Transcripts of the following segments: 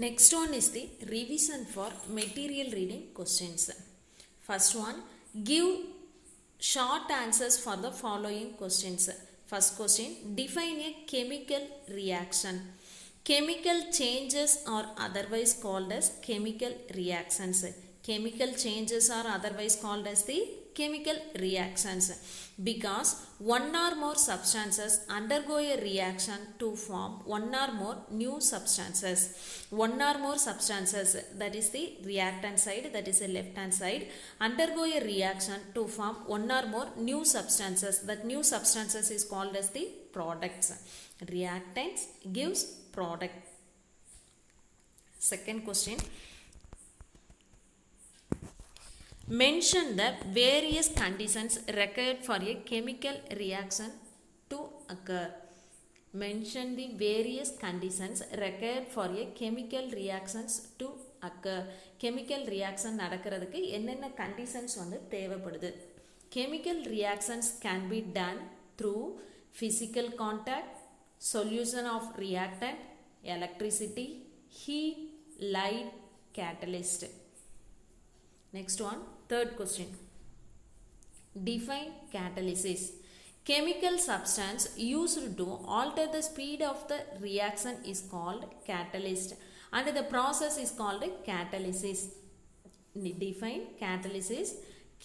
Next one is the revision for material reading questions. First one, give short answers for the following questions. First question, define a chemical reaction. Chemical changes are otherwise called as chemical reactions. Chemical changes are otherwise called as the chemical reactions because one or more substances undergo a reaction to form one or more new substances. One or more substances, that is the reactant side, that is the left hand side, undergo a reaction to form one or more new substances. That new substances is called as the products. Reactants gives product. Second question, mention the various conditions required for a chemical reaction to occur. Mention the various conditions required for a chemical reactions to occur. Chemical reaction நடக்கிறதுக்கு என்னென்ன conditions வந்து தேவைப்படுது. Chemical reactions can be done through physical contact, solution of reactant, electricity, heat, light, catalyst. Next one, third question. Define catalysis. Chemical substance used to alter the speed of the reaction is called catalyst and the process is called catalysis. Define catalysis.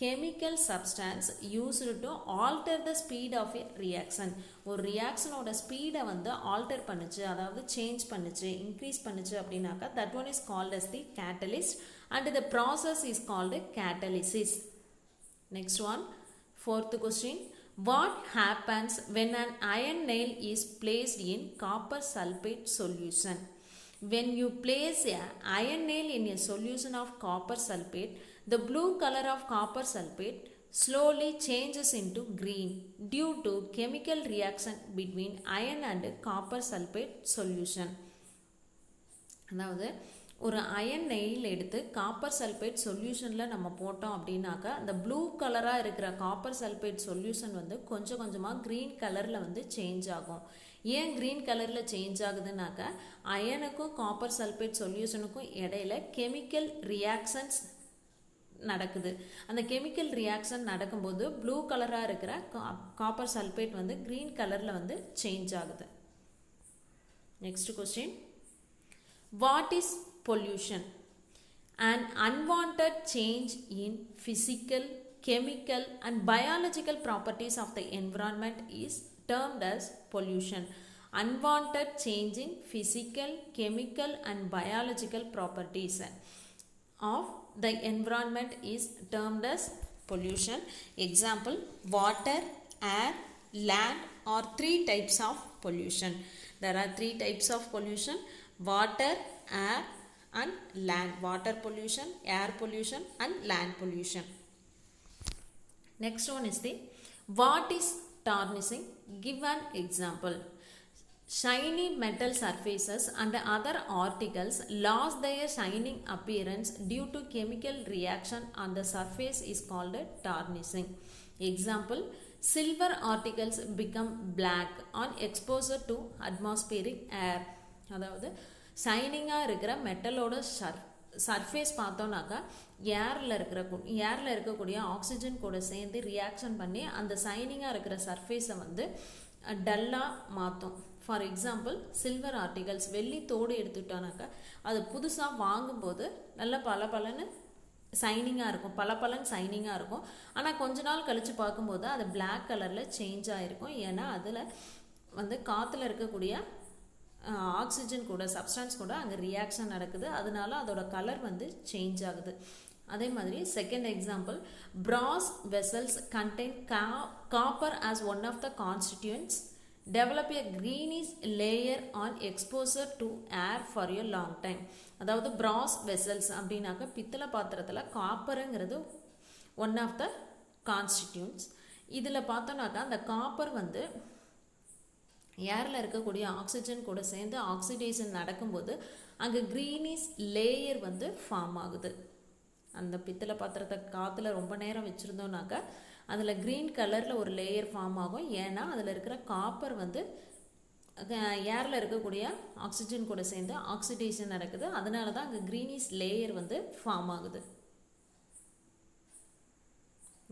Chemical substance used to alter the speed of a reaction. ஒரு ரியாக்ஷனோட ஸ்பீடை வந்து alter பண்ணுச்சு, அதாவது change பண்ணுச்சு, increase பண்ணுச்சு அப்படின்னாக்கா that one is called as the catalyst and the process is called catalysis. Next one, fourth question. What happens when an iron nail is placed in copper sulfate solution? When you place an iron nail in a solution of copper sulfate, the blue color of copper sulfate slowly changes into green due to chemical reaction between iron and copper sulfate solution. அதாவது ஒரு iron nail எடுத்து copper sulphate சொல்யூஷனில் நம்ம போட்டோம் அப்படின்னாக்கா அந்த blue கலராக இருக்கிற copper sulphate solution வந்து கொஞ்சம் கொஞ்சமாக க்ரீன் கலரில் வந்து சேஞ்ச் ஆகும். ஏன் க்ரீன் கலரில் சேஞ்ச் ஆகுதுனாக்கா அயனுக்கும் காப்பர் சல்பேட் சொல்யூஷனுக்கும் இடையில கெமிக்கல் ரியாக்ஷன்ஸ் நடக்குது. அந்த கெமிக்கல் ரியாக்ஷன் நடக்கும்போது ப்ளூ கலராக இருக்கிற காப்பர் சல்பேட் வந்து க்ரீன் கலரில் வந்து சேஞ்ச் ஆகுது. Next question, what is pollution? An unwanted change in physical, chemical and biological properties of the environment is termed as pollution. Unwanted change in physical, chemical and biological properties of the environment is termed as pollution. Example, water, air, land are three types of pollution. There are three types of pollution: water, air and land. Water pollution, air pollution and land pollution. Next one is the what is tarnishing? Give an example. Shiny metal surfaces and other articles lost their shining appearance due to chemical reaction on the surface is called tarnishing. Example, silver articles become black on exposure to atmospheric air. அதாவது ஷைனிங்காக இருக்கிற மெட்டலோட surface பார்த்தோன்னாக்கா ஏரில் இருக்கக்கூடிய oxygen கூட சேர்ந்து reaction பண்ணி அந்த ஷைனிங்காக இருக்கிற சர்ஃபேஸை வந்து டல்லாக மாற்றும். ஃபார் எக்ஸாம்பிள், சில்வர் ஆர்டிகல்ஸ், வெள்ளி தோடு எடுத்துக்கிட்டோன்னாக்கா அது புதுசாக வாங்கும்போது நல்ல பளபளன்னு ஷைனிங்காக இருக்கும், பளபளன்னு ஷைனிங்காக இருக்கும். ஆனால் கொஞ்ச நாள் கழித்து பார்க்கும்போது அது பிளாக் கலரில் சேஞ்ச் ஆகிருக்கும். ஏன்னா அதில் வந்து காற்றுல இருக்கக்கூடிய ஆக்சிஜன் கூட சப்ஸ்டன்ஸ் கூட அங்கே ரியாக்ஷன் நடக்குது, அதனால அதோட கலர் வந்து சேஞ்ச் ஆகுது. அதே மாதிரி second example, brass vessels contain copper as one of the constituents develop a greenish layer on exposure to air for a long time. அதாவது brass vessels அப்படின்னாக்க பித்தளை பாத்திரத்தில் காப்பருங்கிறது ஒன் ஆஃப் த கான்ஸ்டிடியூன்ட்ஸ். இதில் பார்த்தோன்னாக்கா அந்த காப்பர் வந்து ஏரில் இருக்கக்கூடிய ஆக்சிஜன் கூட சேர்ந்து ஆக்சிடேஷன் நடக்கும்போது அங்கே க்ரீனிஷ் லேயர் வந்து ஃபார்ம் ஆகுது. அந்த பித்தளை பாத்திரத்தை காற்றுல ரொம்ப நேரம் வச்சுருந்தோம்னாக்கா அதில் க்ரீன் கலரில் ஒரு லேயர் ஃபார்ம் ஆகும். ஏன்னா அதில் இருக்கிற காப்பர் வந்து ஏரில் இருக்கக்கூடிய ஆக்சிஜன் கூட சேர்ந்து ஆக்சிடேஷன் நடக்குது. அதனால தான் அங்கே க்ரீனிஷ் லேயர் வந்து ஃபார்ம் ஆகுது.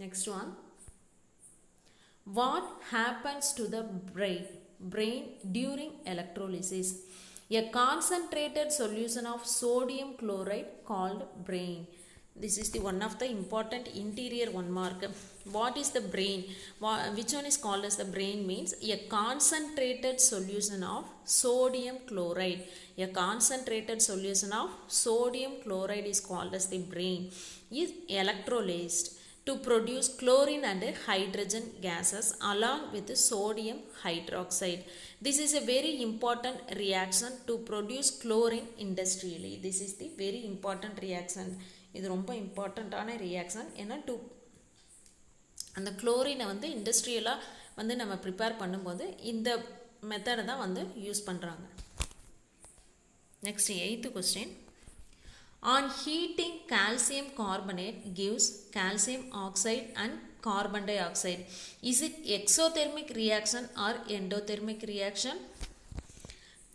Next one, what happens to the brain during electrolysis? A concentrated solution of sodium chloride called brain. This is the one of the important interior one mark. What is the brain? Which one is called as the brain means a concentrated solution of sodium chloride. A concentrated solution of sodium chloride is called as the brain. Is electrolyzed to produce chlorine and hydrogen gases along with sodium hydroxide. This is a very important reaction to produce chlorine industrially. This is the very important reaction. இது ரொம்ப இம்பார்ட்டண்ட்டான reaction. ஏன்னா அந்த குளோரினை வந்து இண்டஸ்ட்ரியலாக வந்து நம்ம prepare பண்ணும்போது இந்த மெத்தடை தான் வந்து யூஸ் பண்ணுறாங்க. Next 8th question. On heating, calcium carbonate gives calcium oxide and carbon dioxide. Is it exothermic reaction or endothermic reaction?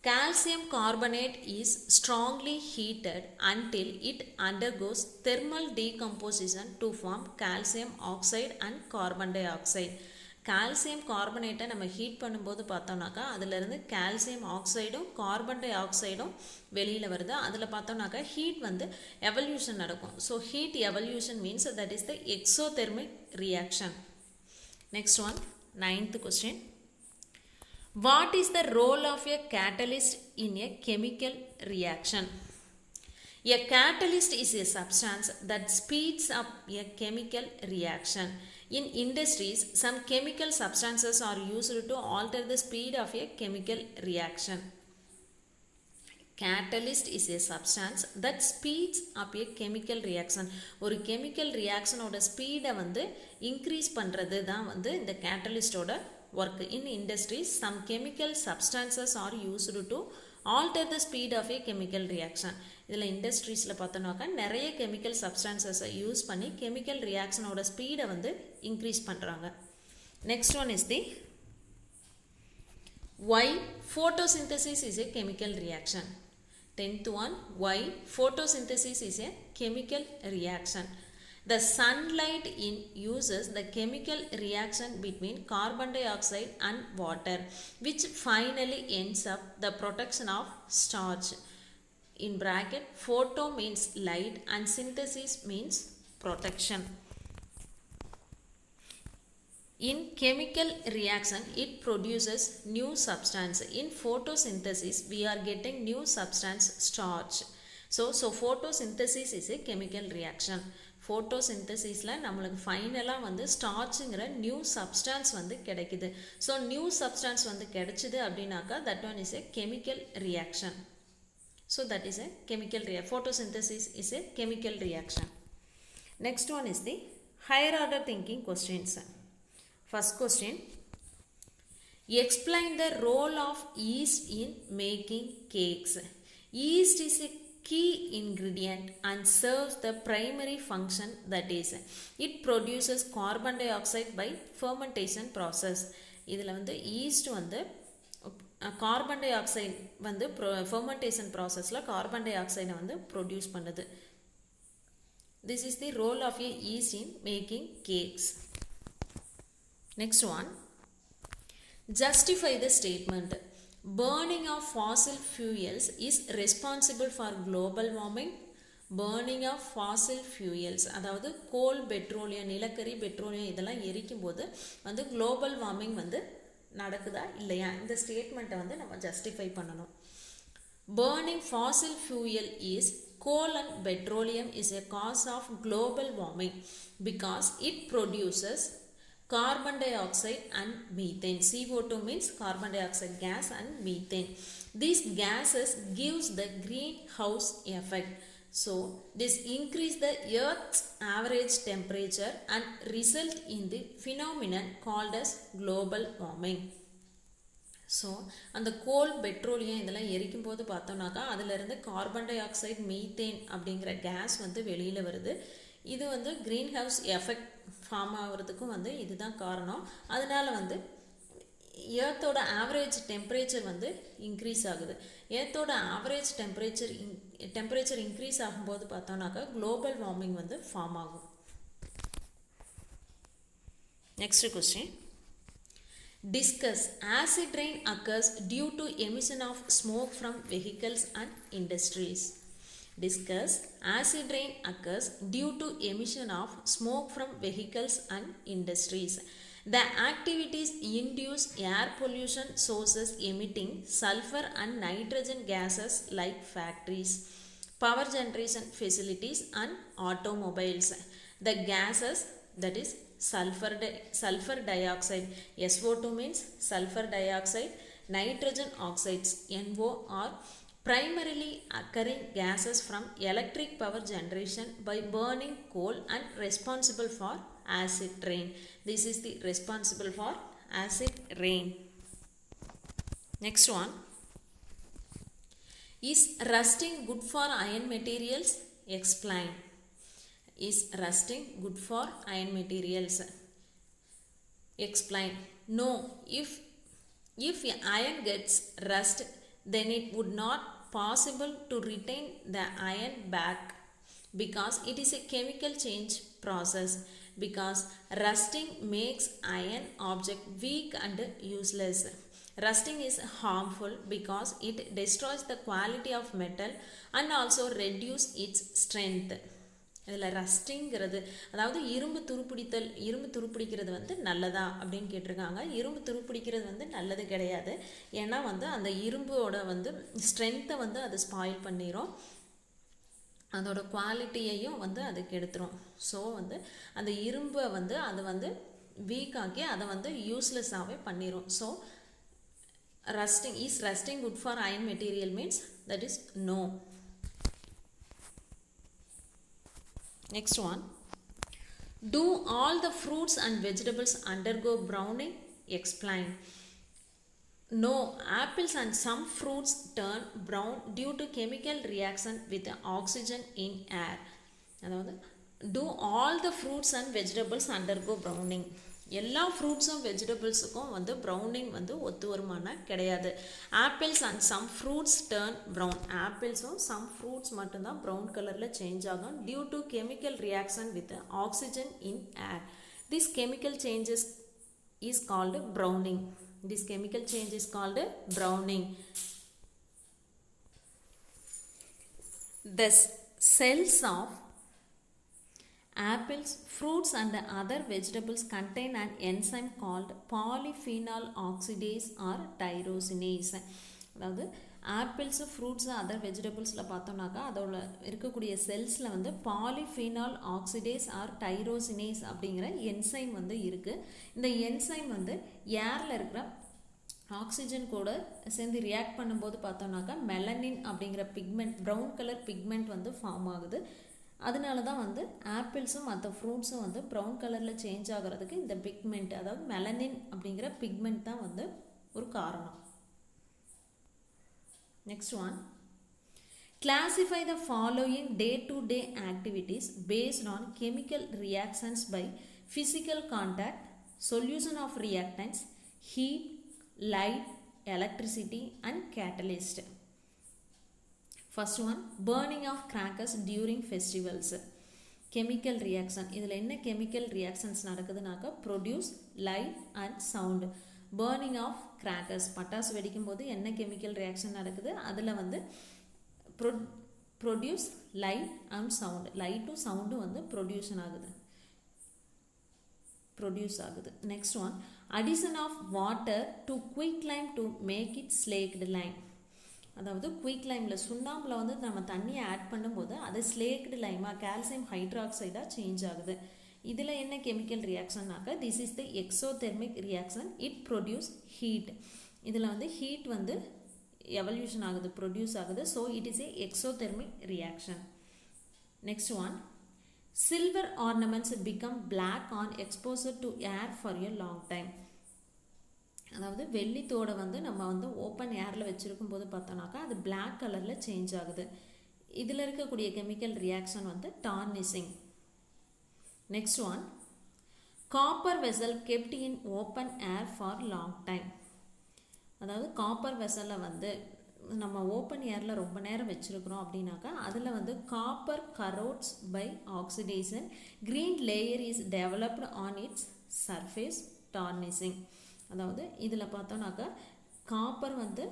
Calcium carbonate is strongly heated until it undergoes thermal decomposition to form calcium oxide and carbon dioxide. Calcium கார்பனேட்டை நம்ம heat பண்ணும்போது பார்த்தோம்னாக்கா அதிலிருந்து calcium ஆக்சைடும் carbon டை ஆக்சைடும் வெளியில் வருது. அதில் பார்த்தோம்னாக்கா ஹீட் வந்து எவல்யூஷன் நடக்கும். So heat evolution means that is the exothermic reaction. Next one, 9th question. What is the role of a catalyst in a chemical reaction? A catalyst is a substance that speeds up a chemical reaction. In industries, some chemical substances are used to alter the speed of a chemical reaction. Catalyst is a substance that speeds up a chemical reaction. ஒரு chemical reaction ஓட ஸ்பீடை வந்து increase பண்ணுறது தான் வந்து இந்த கேட்டலிஸ்டோட work. In industries, some chemical substances are used to alter the speed of a chemical reaction. இதில் இண்டஸ்ட்ரீஸில் பார்த்தோன்னாக்கா நிறைய கெமிக்கல் சப்ஸ்டான்சஸை யூஸ் பண்ணி கெமிக்கல் ரியாக்ஷனோட ஸ்பீடை வந்து இன்க்ரீஸ் பண்ணுறாங்க. Next one is the why photosynthesis is a chemical reaction. 10th one, why photosynthesis is a chemical reaction. The sunlight uses the chemical reaction between carbon dioxide and water, which finally ends up the production of starch. In bracket, photo means light and synthesis means protection. In chemical reaction, it produces new substance. In photosynthesis, we are getting new substance, starch. So photosynthesis is a chemical reaction. ஃபோட்டோசிந்தசிஸில் நம்மளுக்கு ஃபைனலாக வந்து ஸ்டார்ச்சுங்கிற new substance வந்து கிடைக்குது. So new substance வந்து கிடைச்சிது அப்படின்னாக்கா that one is a chemical reaction. So that is a chemical photosynthesis is a chemical reaction. Next one is the higher order thinking questions. First question, explain the role of yeast in making cakes. Yeast is a key ingredient and serves the primary function, that is it produces carbon dioxide by fermentation process. இதில் வந்து east வந்து carbon di oxide வந்து fermentation ப்ராசஸில் carbon tie ஆக்சைடை வந்து produce பண்ணுது. This is the role of a yeast in making cakes. Next one, justify the statement. Burning of fossil fuels is responsible for global warming. Burning of fossil fuels, அதாவது கோல், petroleum, நிலக்கரி, petroleum இதெல்லாம் எரிக்கும் போது வந்து global warming வந்து நடக்குதா இல்லையா, இந்த ஸ்டேட்மெண்ட்டை வந்து நம்ம ஜஸ்டிஃபை பண்ணணும். Burning fossil fuel is coal and petroleum is a cause of global warming because it produces carbon dioxide and methane. CO2 means carbon dioxide gas and methane. These gases gives the greenhouse effect. So this increase the earth's average temperature and result in the phenomenon called as global warming. So அந்த கோல், petroleum இதெல்லாம் எரிக்கும் போது பார்த்தோம்னாக்கா அதிலிருந்து carbon di oxide, methane அப்படிங்கிற case வந்து வெளியில் வருது. இது வந்து க்ரீன் ஹவுஸ் எஃபெக்ட் ஃபார்ம் ஆகிறதுக்கும் வந்து இதுதான் காரணம். அதனால வந்து ஏர்த்தோட ஆவரேஜ் டெம்பரேச்சர் வந்து இன்க்ரீஸ் ஆகுது. ஏர்த்தோட ஆவரேஜ் டெம்பரேச்சர் இன்க்ரீஸ் ஆகும்போது பார்த்தோம்னாக்கா குளோபல் வார்மிங் வந்து ஃபார்ம் ஆகும். Next question. Discuss. Acid rain occurs due to emission of smoke from vehicles and industries. Discuss. Acid rain occurs due to emission of smoke from vehicles and industries. The activities induce air pollution sources emitting sulfur and nitrogen gases like factories, power generation facilities and automobiles. The gases, that is sulfur dioxide, SO2 means sulfur dioxide, nitrogen oxides, NO, are primarily occurring gases from electric power generation by burning coal and responsible for acid rain. This is the responsible for acid rain. Next one. Is rusting good for iron materials? Explain. Is rusting good for iron materials? Explain. No. If iron gets rust, then it would not possible to retain the iron back because it is a chemical change process, because rusting makes iron object weak and useless. Rusting is harmful because it destroys the quality of metal and also reduce its strength. இதில் ரஸ்டிங்கிறது அதாவது இரும்பு துருப்பிடிக்கிறது வந்து நல்லதா அப்படின்னு கேட்டிருக்காங்க. இரும்பு துருப்பிடிக்கிறது வந்து நல்லது கிடையாது. ஏன்னா வந்து அந்த இரும்போட வந்து ஸ்ட்ரென்த்தை வந்து அது ஸ்பாயில் பண்ணிடும், அதோட குவாலிட்டியையும் வந்து அது கெடுத்துரும். ஸோ வந்து அந்த இரும்பை வந்து அது வந்து வீக்காக்கி அதை வந்து யூஸ்லெஸ்ஸாகவே பண்ணிடும். So rusting good for iron material means that is no. Next one. Do all the fruits and vegetables undergo browning? Explain. No. Apples and some fruits turn brown due to chemical reaction with oxygen in air. அதாவது do all the fruits and vegetables undergo browning. எல்லா ஃப்ரூட்ஸும் வெஜிடபிள்ஸுக்கும் வந்து browning வந்து ஒத்து வருமானா கிடையாது. Apples and some fruits turn brown. ஆப்பிள்ஸும் some fruits மட்டும்தான் brown கலரில் சேஞ்ச் ஆகும் due to chemical reaction with oxygen in air. This chemical changes is called browning. This chemical change is called browning. The cells of apples, fruits and other vegetables contain an enzyme called polyphenol oxidase or tyrosinase. அதாவது apples fruits other வெஜிடபிள்ஸில் பார்த்தோம்னாக்கா அதோட இருக்கக்கூடிய செல்ஸில் வந்து polyphenol oxidase R tyrosinase அப்படிங்கிற enzyme வந்து இருக்குது. இந்த enzyme வந்து ஏரில் இருக்கிற ஆக்சிஜன் கூட சேர்ந்து ரியாக்ட் பண்ணும்போது பார்த்தோம்னாக்கா மெலனின் அப்படிங்கிற பிக்மெண்ட், ப்ரௌன் கலர் பிக்மெண்ட் வந்து ஃபார்ம் ஆகுது. அதனால தான் வந்து ஆப்பிள்ஸும் மற்ற ஃப்ரூட்ஸும் வந்து ப்ரௌன் கலரில் சேஞ்ச் ஆகிறதுக்கு இந்த பிக்மெண்ட், அதாவது மெலனின் அப்படிங்கிற பிக்மெண்ட் தான் வந்து ஒரு காரணம். Next one. Classify the following day-to-day activities based on chemical reactions by physical contact, solution of reactants, heat, light, electricity and catalyst. First one, burning of crackers during festivals. Chemical reaction. இதில் என்ன chemical reactions நடக்குதுனாக்கா produce light and sound. Burning of crackers. பட்டாசு வெடிக்கும் போது என்ன chemical reaction நடக்குது? அதில் வந்து produce light and sound. லைட்டும் சவுண்டும் வந்து ப்ரொடியூஸ் ஆகுது. Next one, addition of water to quicklime to make it slaked lime. அதாவது குயிக் லைமில் சுண்ணாம்பில் வந்து நம்ம தண்ணியை ஆட் பண்ணும்போது அது ஸ்லேக்டு லைமாக கால்சியம் ஹைட்ராக்சைடாக சேஞ்ச் ஆகுது. இதில் என்ன கெமிக்கல் ரியாக்ஷன்னாக்கா this is the exothermic reaction. It produce heat. இதில் வந்து ஹீட் வந்து எவல்யூஷன் ஆகுது, ப்ரொடியூஸ் ஆகுது. So it is a exothermic reaction. Next one, silver ornaments become black on exposure to air for a long time. அதாவது வெள்ளித்தோடை வந்து நம்ம வந்து ஓப்பன் ஏரில் வச்சுருக்கும் போது பார்த்தோன்னாக்கா அது பிளாக் கலரில் சேஞ்ச் ஆகுது. இதில் இருக்கக்கூடிய கெமிக்கல் ரியாக்ஷன் வந்து tarnishing. Next one, copper vessel kept in open air for long time. அதாவது காப்பர் வெசலில் வந்து நம்ம ஓப்பன் ஏரில் ரொம்ப நேரம் வச்சுருக்கிறோம் அப்படின்னாக்கா அதில் வந்து copper corrodes by oxidation green layer is developed on its surface tarnishing. அதாவது இதில் பார்த்தோன்னாக்கா காப்பர் வந்து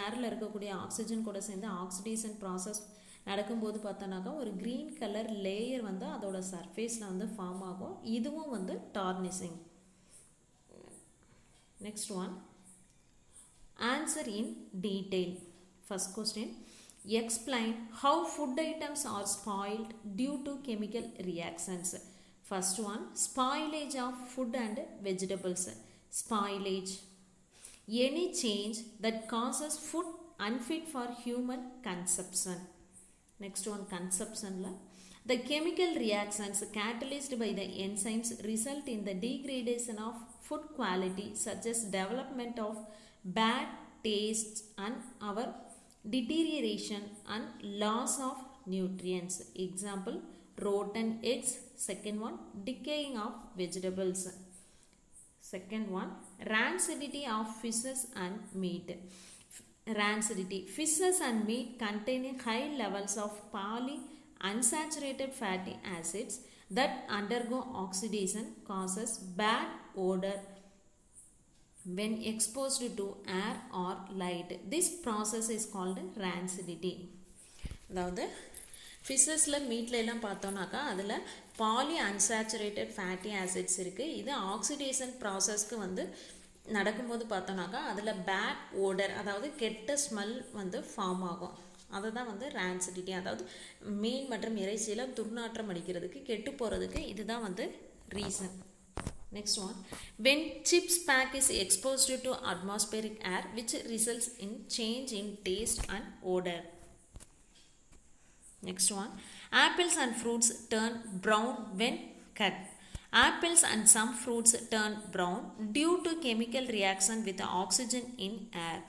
ஏரில் இருக்கக்கூடிய ஆக்சிஜன் கூட சேர்ந்து ஆக்சிடேஷன் ப்ராசஸ் நடக்கும்போது பார்த்தோன்னாக்கா ஒரு க்ரீன் கலர் லேயர் வந்து அதோட சர்ஃபேஸில் வந்து ஃபார்ம் ஆகும். இதுவும் வந்து tarnishing. Next one, answer in detail. First question, explain how food items are spoiled due to chemical reactions. First one, spoilage of food and vegetables. Spoilage, any change that causes food unfit for human consumption. Next one, consumption la, the chemical reactions catalyzed by the enzymes result in the degradation of food quality, such as development of bad taste and our deterioration and loss of nutrients. Example, rotten eggs. Second one, decaying of vegetables. Second one, rancidity of fishes and meat. Rancidity, fishes and meat containing high levels of polyunsaturated fatty acids that undergo oxidation causes bad odor when exposed to air or light. This process is called rancidity. அதாவது ஃபிஷ்ஷஸில் மீட்டில் எல்லாம் பார்த்தோன்னாக்கா அதில் poly unsaturated fatty acids இருக்குது. இது oxidation ப்ராசஸ்க்கு வந்து நடக்கும்போது பார்த்தோன்னாக்கா அதில் bad ஓடர், அதாவது கெட்ட ஸ்மெல் வந்து ஃபார்ம் ஆகும். அதை தான் வந்து ரான்சிடிட்டி, அதாவது மீன் மற்றும் இறைச்சியில் துர்நாற்றம் அடிக்கிறதுக்கு கெட்டு போகிறதுக்கு இதுதான் வந்து reason. Next one, when chips pack is exposed to atmospheric air which results in change in taste and odor. Next one, apples and fruits turn brown when cut. Apples and some fruits turn brown due to chemical reaction with oxygen in air.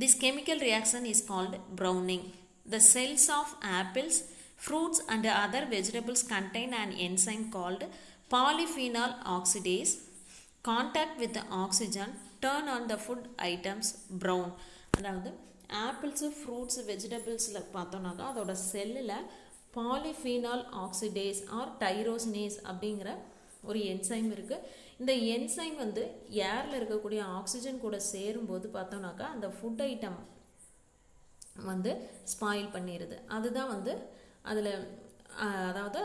This chemical reaction is called browning. The cells of apples, fruits and other vegetables contain an enzyme called polyphenol oxidase. Contact with the oxygen turn on the food items brown. அதாவது apples fruits வெஜிடபிள்ஸில் பார்த்தோன்னாக்கா அதோட செல்லில் polyphenol oxidase R tyrosinase அப்படிங்கிற ஒரு enzyme இருக்குது. இந்த enzyme வந்து ஏரில் இருக்கக்கூடிய ஆக்சிஜன் கூட சேரும்போது பார்த்தோன்னாக்கா அந்த ஃபுட் ஐட்டம் வந்து ஸ்பாயில் பண்ணிடுது. அதுதான் வந்து அதில் அதாவது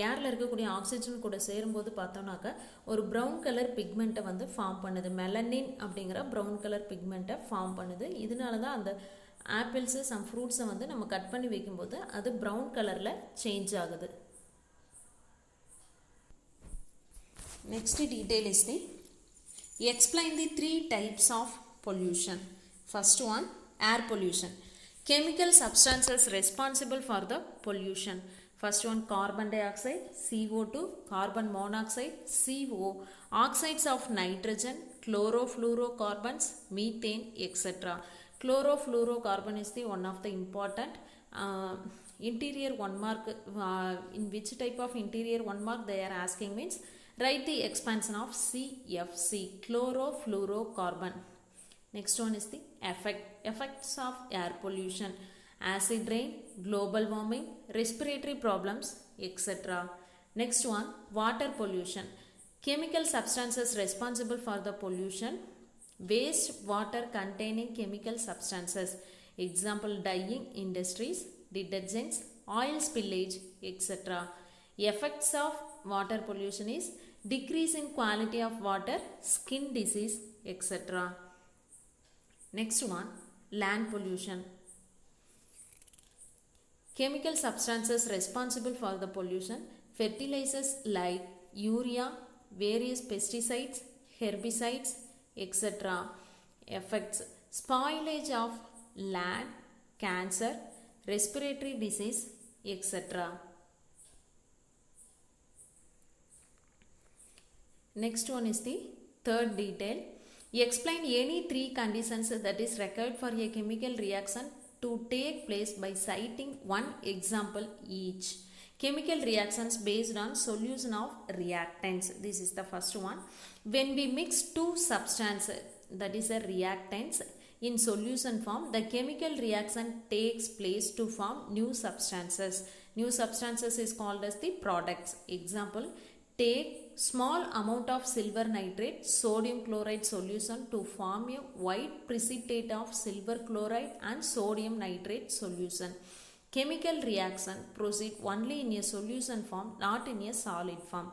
ஏரில் இருக்கக்கூடிய ஆக்சிஜன் கூட சேரும்போது பார்த்தோன்னாக்கா ஒரு ப்ரௌன் கலர் பிக்மெண்ட்டை வந்து ஃபார்ம் பண்ணுது. மெலனின் அப்படிங்கிற ப்ரௌன் கலர் பிக்மெண்ட்டை ஃபார்ம் பண்ணுது. இதனால தான் அந்த ஆப்பிள்ஸு சம் ஃப்ரூட்ஸை வந்து நம்ம கட் பண்ணி வைக்கும்போது அது ப்ரௌன் கலரில் சேஞ்ச் ஆகுது. Next detail is the explain the 3 types of pollution. First one, air pollution. Chemical substances responsible for the pollution. First one, carbon dioxide, CO2, carbon monoxide, CO, oxides of nitrogen, chlorofluorocarbons, methane, etc. Chlorofluorocarbon is the one of the important interior 1 mark. In which type of interior 1 mark they are asking means write the expansion of CFC, chlorofluorocarbon. Next one is the effects of air pollution. Acid rain, global warming, respiratory problems, etc. Next one, water pollution. Chemical substances responsible for the pollution. Waste water containing chemical substances. Example, dyeing industries, detergents, oil spillage, etc. Effects of water pollution is decrease in quality of water, skin disease, etc. Next one, land pollution. Chemical substances responsible for the pollution. Fertilizers like urea, various pesticides, herbicides, etc. Effects, spoilage of land, cancer, respiratory disease, etc. Next one is the third detail. Explain any 3 conditions that is required for a chemical reaction to take place by citing one example each. Chemical reactions based on solution of reactants. This is the first one. When we mix 2 substances, that is a reactants, in solution form, the chemical reaction takes place to form new substances. New substances is called as the products. Example, take small amount of silver nitrate sodium chloride solution to form a white precipitate of silver chloride and sodium nitrate solution. Chemical reaction proceed only in a solution form, not in a solid form.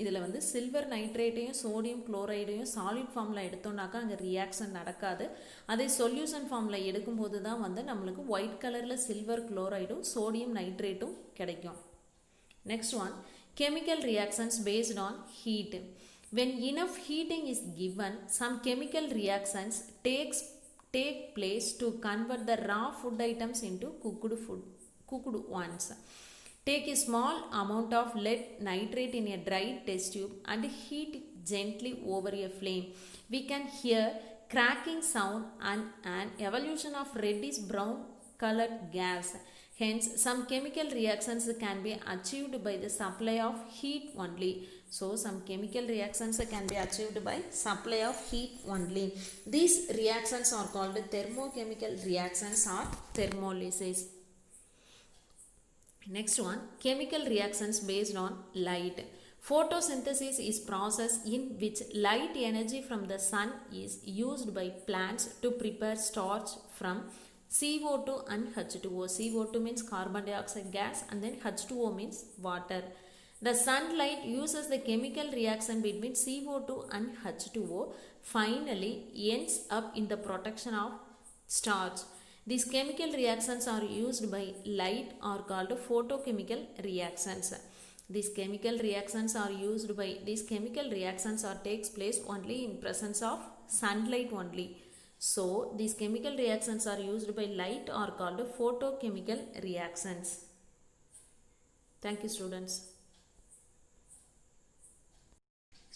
இதில் வந்து silver நைட்ரேட்டையும் sodium குளோரைடையும் solid ஃபார்மில் எடுத்தோம்னாக்கா அங்கே reaction நடக்காது. அதே solution ஃபார்மில் எடுக்கும்போது தான் வந்து நம்மளுக்கு ஒயிட் கலரில் சில்வர் குளோரைடும் சோடியம் நைட்ரேட்டும் கிடைக்கும். Next one, chemical reactions based on heat. When enough heating is given, some chemical reactions take place to convert the raw food items into cooked ones. Take a small amount of lead nitrate in a dry test tube and heat it gently over a flame. We can hear cracking sound and an evolution of reddish brown colored gas. Hence, some chemical reactions can be achieved by the supply of heat only. So, some chemical reactions can be achieved by supply of heat only. These reactions are called thermochemical reactions or thermolysis. Next one, chemical reactions based on light. Photosynthesis is process in which light energy from the sun is used by plants to prepare starch from CO2 and H2O. CO2 means carbon dioxide gas and then H2O means water. The sunlight uses the chemical reaction between CO2 and H2O finally ends up in the production of starch. These chemical reactions are used by light are called photochemical reactions. These chemical reactions are takes place only in presence of sunlight only. So, these chemical reactions are used by light are called photochemical reactions. Thank you, students.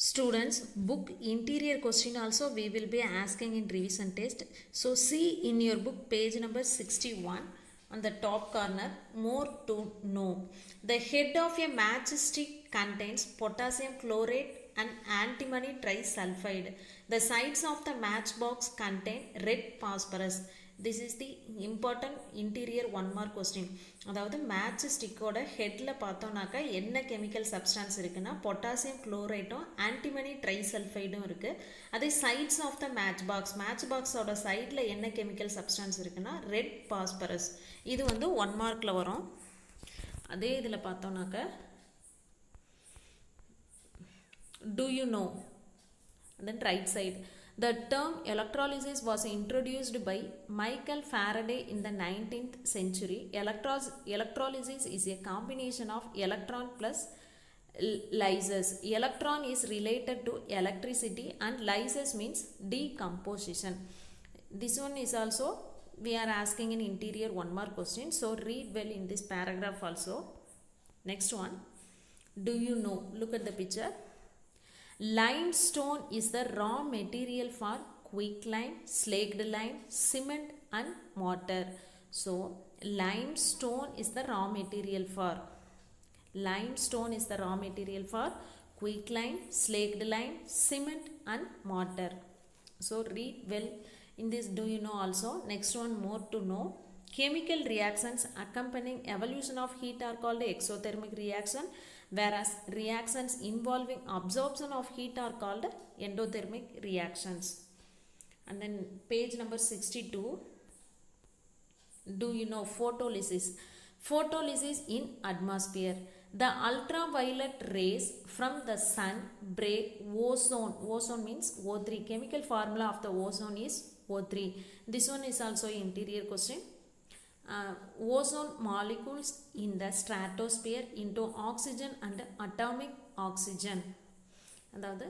Students, book interior question also we will be asking in revision test. So, see in your book page number 61 on the top corner, more to know. The head of a matchstick contains potassium chlorate and antimony trisulfide. The sides of the matchbox contain red phosphorus. This is the important interior one mark question. அதாவது match ஸ்டிக்கோட ஹெட்டில் பார்த்தோம்னாக்கா என்ன chemical substance இருக்குன்னா potassium குளோரைட்டும் antimony ட்ரைசல்ஃபைடும் இருக்குது. அதே sides of the match பாக்ஸோட சைடில் என்ன chemical substance இருக்குன்னா ரெட் பாஸ்பரஸ். இது வந்து ஒன் மார்க்கில் வரும். அதே இதில் பார்த்தோம்னாக்கா do you know, and then right side, the term electrolysis was introduced by Michael Faraday in the 19th century. Electrolysis is a combination of electron plus lysis. Electron is related to electricity and lysis means decomposition. This one is also we are asking in interior one mark question, so read well in this paragraph also. Next one, do you know, look at the picture. Limestone is the raw material for quicklime, slaked lime, cement and mortar. So, limestone is the raw material for quicklime, slaked lime, cement and mortar. So, read well in this do you know also. Next one, more to know. Chemical reactions accompanying evolution of heat are called exothermic reaction, whereas reactions involving absorption of heat are called endothermic reactions. And then page number 62, do you know photolysis? Photolysis in atmosphere. The ultraviolet rays from the sun break ozone. Ozone means O3. Chemical formula of the ozone is O3. This one is also interior question. Ozone molecules in the stratosphere into oxygen and atomic oxygen. அதாவது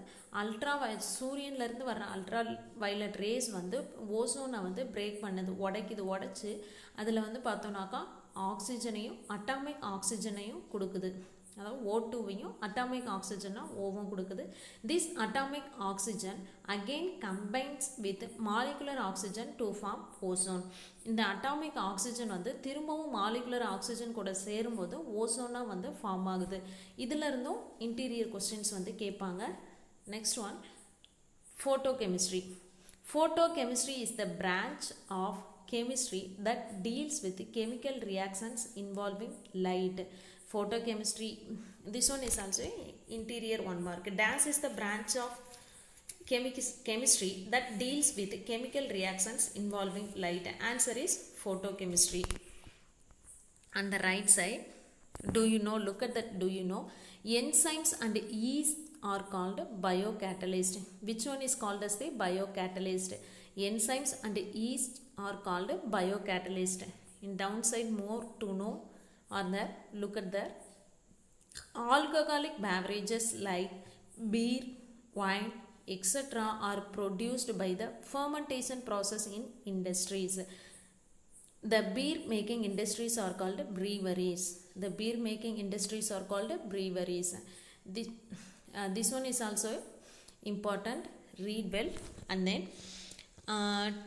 சூரியன்லேருந்து வர ultra violet race வந்து ஓசோனை வந்து break பண்ணுது, உடைச்சு அதில் வந்து பார்த்தோன்னாக்கா ஆக்சிஜனையும் atomic ஆக்சிஜனையும் கொடுக்குது. அதாவது O2வையும் அட்டாமிக் ஆக்சிஜனா ஓவும் கொடுக்குது. This atomic oxygen again combines with molecular oxygen to form ozone. இந்த அட்டாமிக் ஆக்சிஜன் வந்து திரும்பவும் மாலிகுலர் ஆக்சிஜன் கூட சேரும்போது ஓசோனாக வந்து ஃபார்ம் ஆகுது. இதில் இருந்தும் இன்டீரியர் கொஸ்டின்ஸ் வந்து கேட்பாங்க. Next one, photo chemistry. Photochemistry is the branch of chemistry that deals with chemical reactions involving light. Photochemistry, this one is also interior 1 mark. Dash is the branch of chemistry that deals with chemical reactions involving light. Answer is photochemistry. On the right side, do you know, look at that, do you know, enzymes and yeast are called biocatalyst. Which one is called as the biocatalyst? Enzymes and yeast are called biocatalyst. In downside, more to know are there. Look at there. Alcoholic beverages like beer, wine, etc. are produced by the fermentation process in industries. The beer making industries are called breweries. The beer making industries are called breweries. This one is also important. Read well. And then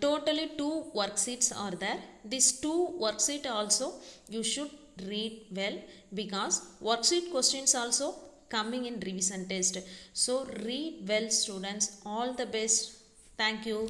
totally 2 worksheets are there. These 2 worksheet also you should read well, because worksheet questions also coming in revision test. So read well, students. All the best. Thank you.